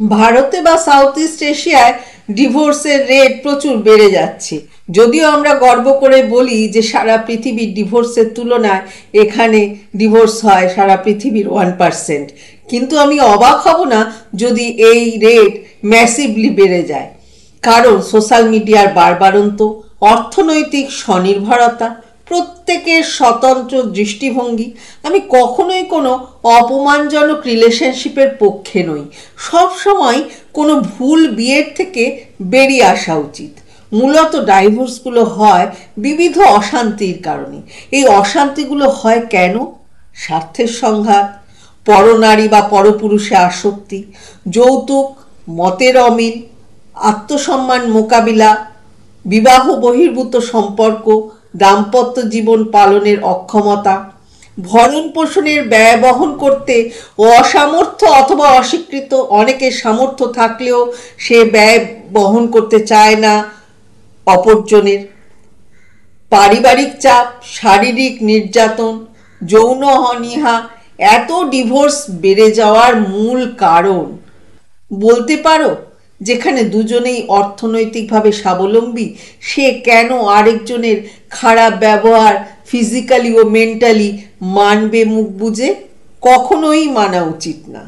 ভারতে বা south east এশিয়ায় ডিভোর্সের রেট প্রচুর বেড়ে যাচ্ছে। যদিও আমরা গর্ব করে বলি যে সারা পৃথিবীর ডিভোর্সের তুলনায় এখানে ডিভোর্স হয় সারা পৃথিবীর 1%, কিন্তু আমি অবাক হব না যদি এই রেট ম্যাসিভলি বেড়ে যায়। কারণ সোশ্যাল মিডিয়ার বাড়বাড়ন্ত, অর্থনৈতিক স্বনির্ভরতা, প্রত্যেকের স্বতন্ত্র দৃষ্টিভঙ্গি। আমি কখনোই কোনো অপমানজনক রিলেশনশিপের পক্ষে নই। সব সময় কোনো ভুল বিয়ের থেকে বেরিয়ে আসা উচিত। মূলত ডাইভোর্সগুলো হয় বিবিধ অশান্তির কারণে। এই অশান্তিগুলো হয় কেন? স্বার্থের সংঘাত, পরনারী বা পরপুরুষে আসক্তি, যৌতুক, মতের অমিল, আত্মসম্মান মোকাবিলা, বিবাহ বহির্ভূত সম্পর্ক, দাম্পত্য জীবন পালনের অক্ষমতা, ভরণ পোষণের ব্যয় বহন করতে অসামর্থ্য অথবা অস্বীকৃত। অনেকের সামর্থ্য থাকলেও সে ব্যয় বহন করতে চায় না অপরজনের। পারিবারিক চাপ, শারীরিক নির্যাতন, যৌন অনীহা এত ডিভোর্স বেড়ে যাওয়ার মূল কারণ। বলতে পারো, যেখানে দুজনেই অর্থনৈতিকভাবে স্বাবলম্বী, সে কেন আরেকজনের খারাপ ব্যবহার ফিজিক্যালি ও মেন্টালি মানবে মুখ বুজে? কখনোই মানা উচিত না।